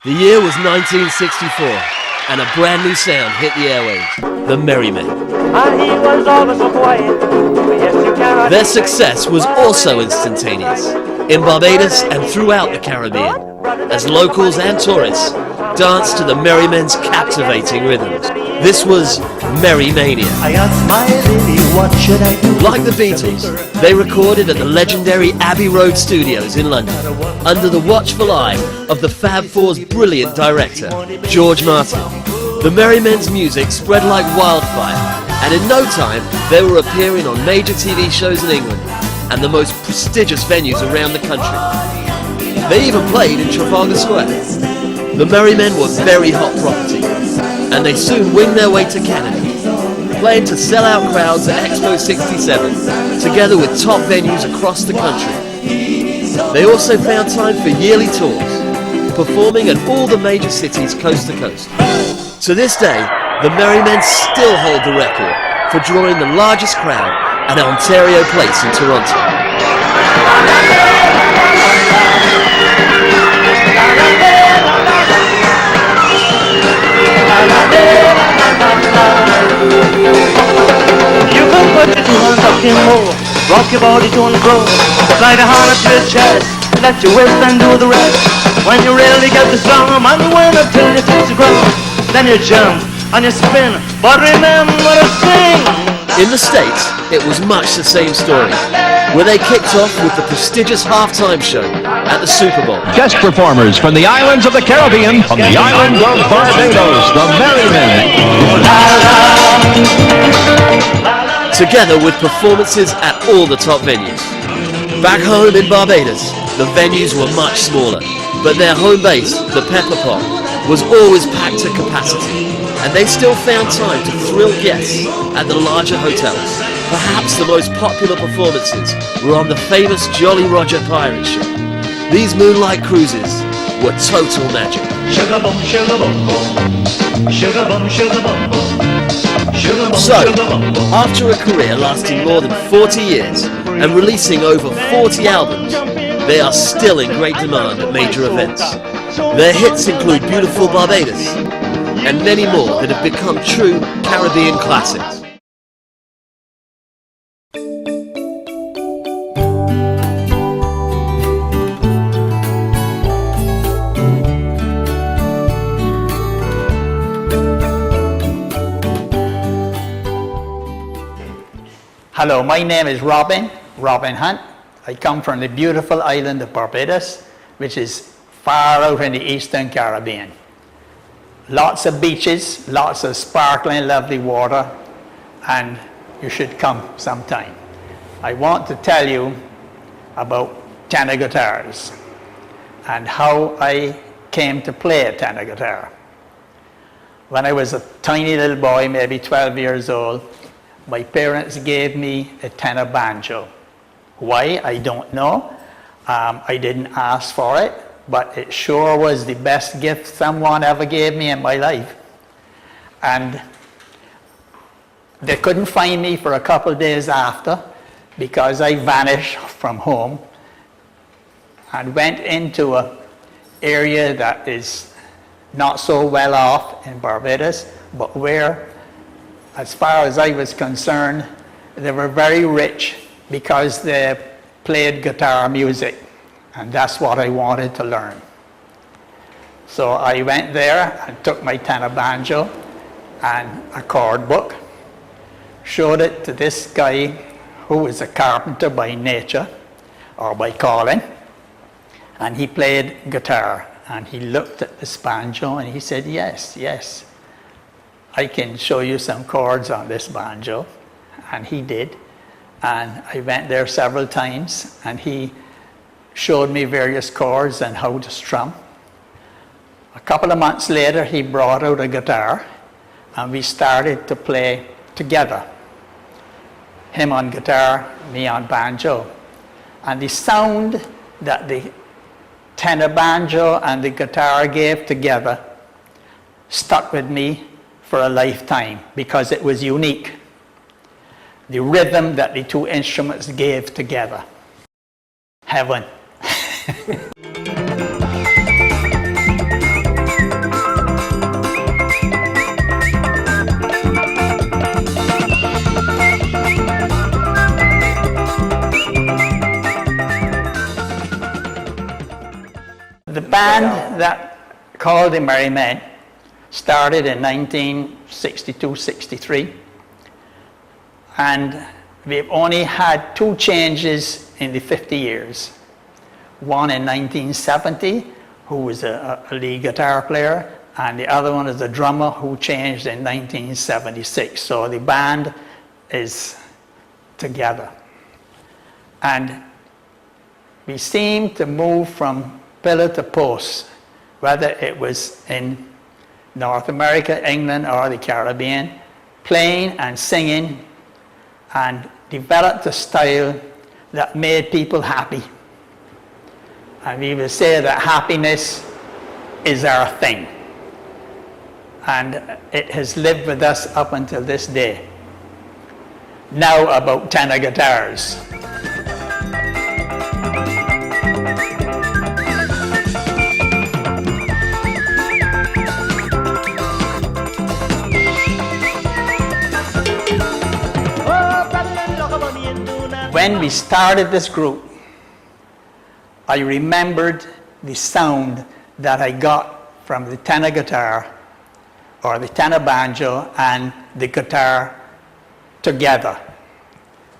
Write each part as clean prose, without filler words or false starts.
The year was 1964, and a brand new sound hit the airwaves, the Merry Men. And he was always so quiet. Yes, you cannot. Their success was also instantaneous, in Barbados and throughout the Caribbean, as locals and tourists danced to the Merry Men's captivating rhythms. This was Merry Mania. I asked my lady, what should I do? Like the Beatles, they recorded at the legendary Abbey Road Studios in London, under the watchful eye of the Fab Four's brilliant director, George Martin. The Merry Men's music spread like wildfire, and in no time they were appearing on major TV shows in England and the most prestigious venues around the country. They even played in Trafalgar Square. The Merry Men were very hot property, and they soon winged their way to Canada, playing to sell-out crowds at Expo 67, together with top venues across the country. They also found time for yearly tours, performing at all the major cities coast to coast. To this day, the Merry Men still hold the record for drawing the largest crowd at Ontario Place in Toronto. You can put your two hands up in more, rock your body to and fro, slide a hand up to your chest, let your waistband do the rest. When you really get the song, and you wind up till you touch the ground, then you jump and you spin, but remember to sing. In the States, it was much the same story, where they kicked off with the prestigious halftime show at the Super Bowl. Guest performers from the islands of the Caribbean, from the island of Barbados, the Merry Men. Together with performances at all the top venues. Back home in Barbados, the venues were much smaller, but their home base, the Pepper Pot, was always packed to capacity, and they still found time to thrill guests at the larger hotels. Perhaps the most popular performances were on the famous Jolly Roger pirate ship. These moonlight cruises were total magic. Sugar bum, sugar bum, bum. Sugar bum, sugar bum, bum. Sugar bum, So, sugar bum, bum. after a career lasting more than 40 years and releasing over 40 albums, they are still in great demand at major events. Their hits include Beautiful Barbados and many more that have become true Caribbean classics. Hello, my name is Robin Hunt. I come from the beautiful island of Barbados, which is far out in the Eastern Caribbean. Lots of beaches, lots of sparkling, lovely water, and you should come sometime. I want to tell you about tenor guitars and how I came to play a tenor guitar. When I was a tiny little boy, maybe 12 years old, my parents gave me a tenor banjo. Why? I don't know. I didn't ask for it, but it sure was the best gift someone ever gave me in my life. And they couldn't find me for a couple of days after because I vanished from home and went into an area that is not so well off in Barbados, but where, as far as I was concerned, they were very rich because they played guitar music, and that's what I wanted to learn. So I went there and took my tenor banjo and a chord book, showed it to this guy who was a carpenter by nature or by calling, and he played guitar, and he looked at this banjo and he said, yes, I can show you some chords on this banjo. And he did. And I went there several times and he showed me various chords and how to strum. A couple of months later, he brought out a guitar and we started to play together. Him on guitar, me on banjo. And the sound that the tenor banjo and the guitar gave together stuck with me for a lifetime because it was unique. The rhythm that the two instruments gave together. Heaven. The band that called the Merry Men started in 1962-63, and we've only had 2 changes in the 50 years. One in 1970, who was a lead guitar player, and the other one is a drummer who changed in 1976. So the band is together. And we seem to move from pillar to post, whether it was in North America, England, or the Caribbean, playing and singing, and developed a style that made people happy. And we will say that happiness is our thing. And it has lived with us up until this day. Now about tenor guitars. When we started this group, I remembered the sound that I got from the tenor guitar or the tenor banjo and the guitar together.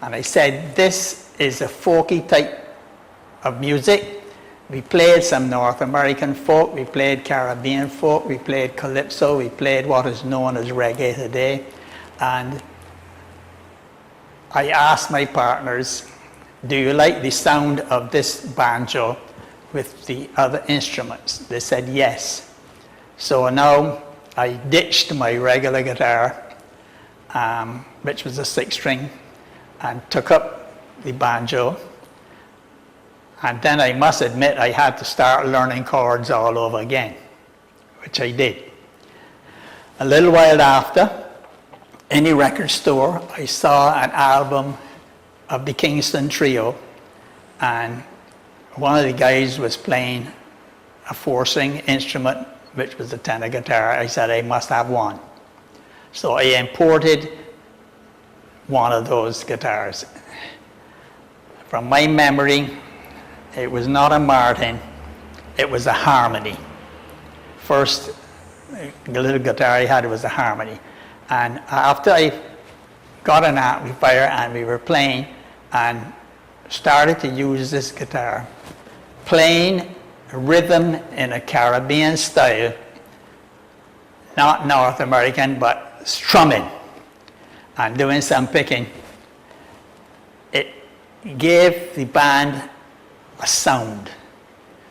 And I said, this is a folky type of music. We played some North American folk, we played Caribbean folk, we played calypso, we played what is known as reggae today. And I asked my partners, do you like the sound of this banjo with the other instruments? They said yes. So now I ditched my regular guitar, which was a 6-string, and took up the banjo. And then I must admit I had to start learning chords all over again, which I did. A little while after, in the record store, I saw an album of the Kingston Trio, and one of the guys was playing a 4-string instrument, which was the tenor guitar. I said I must have one. So I imported one of those guitars. From my memory, it was not a Martin, it was a Harmony. First, the little guitar I had was a Harmony. And after I got an amplifier and we were playing and started to use this guitar, playing rhythm in a Caribbean style, not North American, but strumming and doing some picking, it gave the band a sound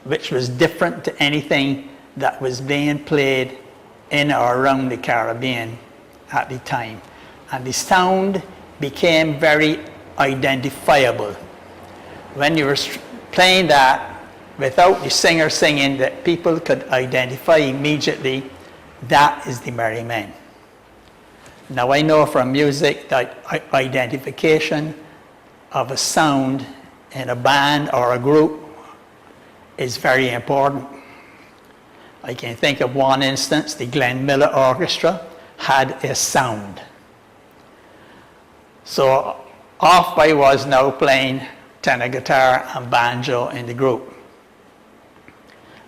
which was different to anything that was being played in or around the Caribbean at the time. And the sound became very identifiable. When you were playing that without the singer singing, that people could identify immediately, that is the Merry Men. Now I know from music that identification of a sound in a band or a group is very important. I can think of one instance, the Glenn Miller Orchestra had a sound. So off I was now playing tenor guitar and banjo in the group,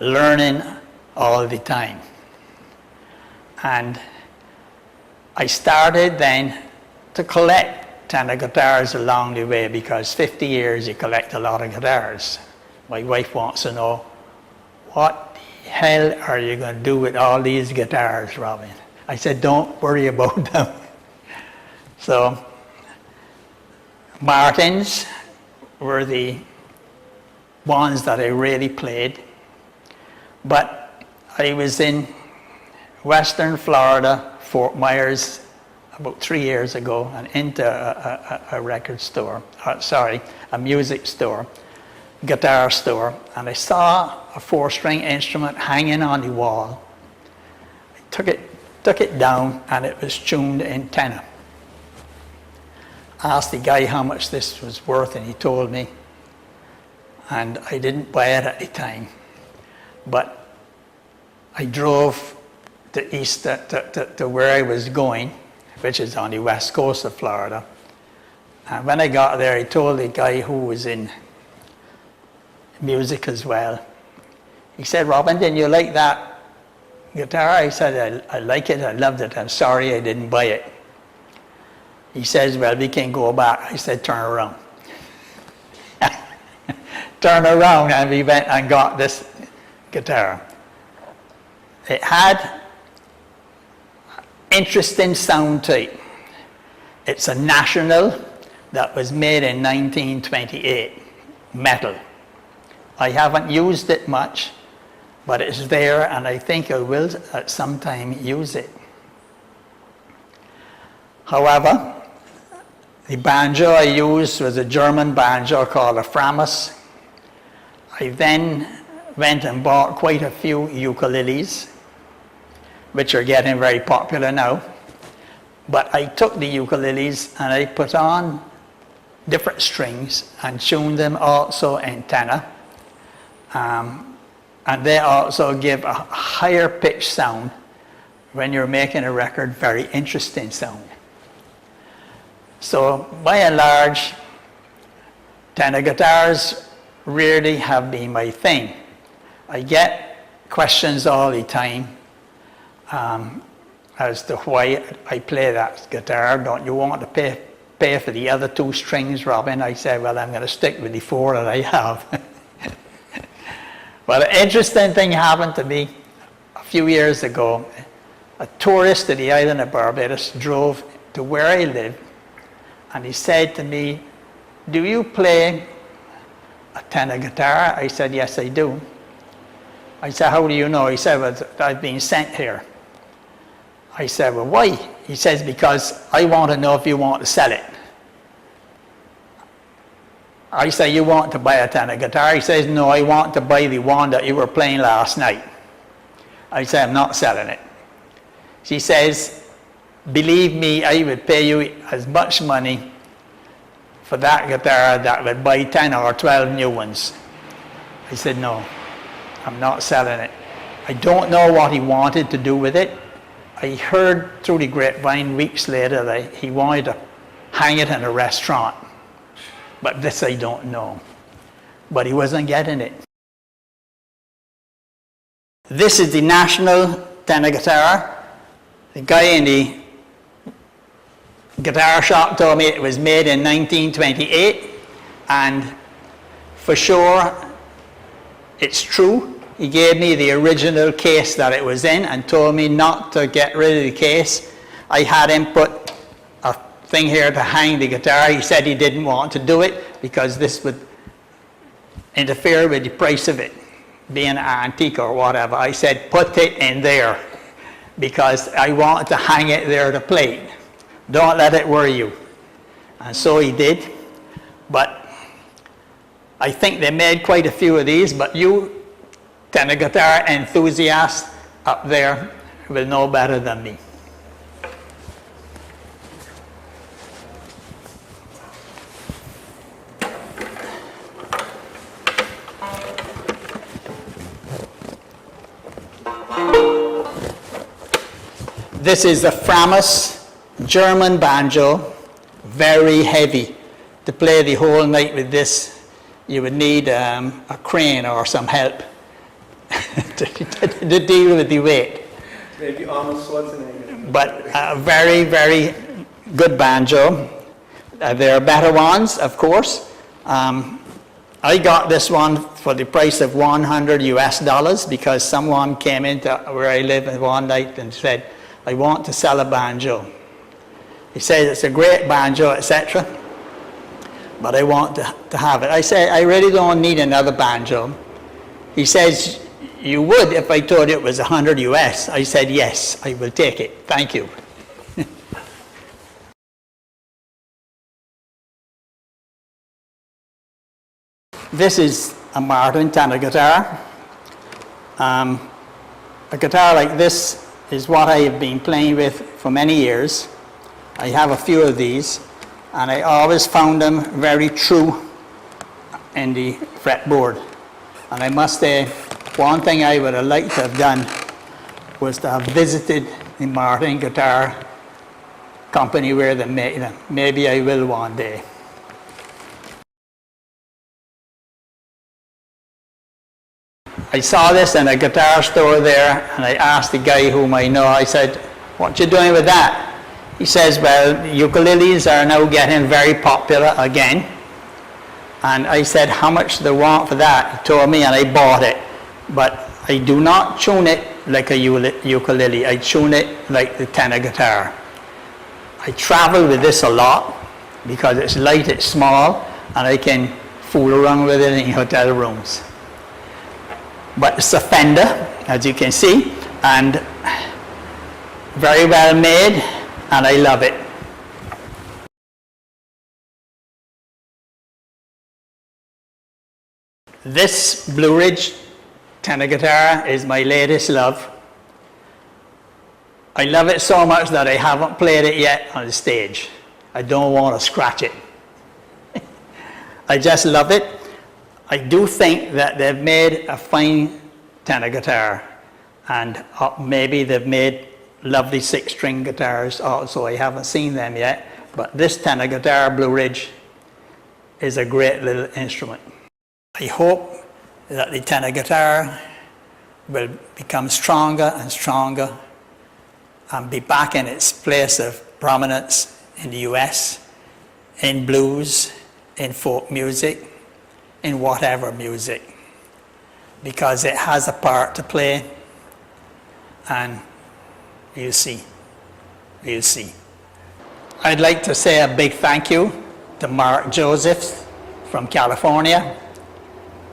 learning all the time. And I started then to collect tenor guitars along the way, because 50 years you collect a lot of guitars. My wife wants to know, what the hell are you going to do with all these guitars, Robin? I said, don't worry about them. So Martins were the ones that I really played. But I was in Western Florida, Fort Myers, about 3 years ago, and into a record store, a music store, guitar store, and I saw a 4-string instrument hanging on the wall. I took it down, and it was tuned in tenor. I asked the guy how much this was worth, and he told me, and I didn't buy it at the time, but I drove to east to where I was going, which is on the west coast of Florida. And when I got there, I told the guy who was in music as well, He said, Robin, didn't you like that guitar? I said, I like it, I loved it, I'm sorry I didn't buy it. He says, well, we can go back. I said, turn around. Turn around, and we went and got this guitar. It had interesting sound to it. It's a National that was made in 1928, metal. I haven't used it much, but it's there, and I think I will at some time use it. However, the banjo I used was a German banjo called a Framus. I then went and bought quite a few ukuleles, which are getting very popular now. But I took the ukuleles and I put on different strings and tuned them also in tenor. And they also give a higher pitch sound when you're making a record, very interesting sound. So by and large, tenor guitars really have been my thing. I get questions all the time as to why I play that guitar. Don't you want to pay for the other two strings, Robin? I said, well, I'm going to stick with the four that I have. Well, an interesting thing happened to me a few years ago. A tourist to the island of Barbados drove to where I live, and he said to me, do you play a tenor guitar? I said, yes, I do. I said, how do you know? He said, well, I've been sent here. I said, well, why? He says, because I want to know if you want to sell it. I say, you want to buy a tenor guitar? He says, no, I want to buy the one that you were playing last night. I said, I'm not selling it. She says, believe me, I would pay you as much money for that guitar that would buy 10 or 12 new ones. I said, no, I'm not selling it. I don't know what he wanted to do with it. I heard through the grapevine weeks later that he wanted to hang it in a restaurant. But this I don't know. But he wasn't getting it. This is the National tenor guitar. The guy in the guitar shop told me it was made in 1928, and for sure it's true. He gave me the original case that it was in and told me not to get rid of the case. I had him put a thing here to hang the guitar. He said he didn't want to do it because this would interfere with the price of it, being an antique or whatever. I said, put it in there because I want to hang it there to play it. Don't let it worry you. And so he did. But I think they made quite a few of these, but you tenor guitar enthusiasts up there will know better than me. This is the Framus German banjo, very heavy. To play the whole night with this, you would need a crane or some help to deal with the weight. Maybe Arnold Schwarzenegger. But a very, very good banjo. There are better ones, of course. I got this one for the price of $100 US because someone came into where I live one night and said, I want to sell a banjo. He says it's a great banjo, etc., but I want to have it. I said, I really don't need another banjo. He says, you would if I told you it was $100 US. I said, yes, I will take it. Thank you. This is a Martin tenor guitar. A guitar like this is what I have been playing with for many years. I have a few of these, and I always found them very true in the fretboard. And I must say, one thing I would have liked to have done was to have visited the Martin guitar company where they made them. Maybe I will one day. I saw this in a guitar store there, and I asked the guy whom I know, I said, what you doing with that? He says, well, ukuleles are now getting very popular again. And I said, how much do they want for that? He told me, and I bought it. But I do not tune it like a ukulele. I tune it like the tenor guitar. I travel with this a lot because it's light, it's small, and I can fool around with it in hotel rooms. But it's a Fender, as you can see, and very well made, and I love it. This Blue Ridge tenor guitar is my latest love. I love it so much that I haven't played it yet on the stage. I don't want to scratch it. I just love it. I do think that they've made a fine tenor guitar, and maybe they've made lovely 6-string guitars also. I haven't seen them yet, but this tenor guitar, Blue Ridge, is a great little instrument. I hope that the tenor guitar will become stronger and stronger and be back in its place of prominence in the US, in blues, in folk music, in whatever music, because it has a part to play, and you'll see. I'd like to say a big thank you to Mark Joseph from California,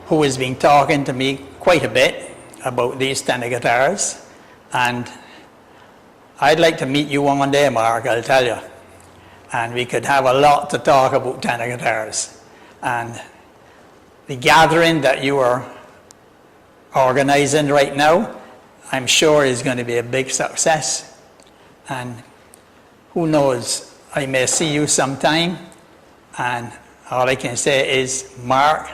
who has been talking to me quite a bit about these tenor guitars, and I'd like to meet you one day, Mark, I'll tell you, and we could have a lot to talk about tenor guitars. And the gathering that you are organizing right now, I'm sure is going to be a big success, and who knows, I may see you sometime, and all I can say is, Mark,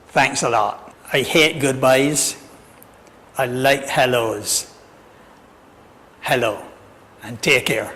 thanks a lot. I hate goodbyes. I like hellos. Hello, and take care.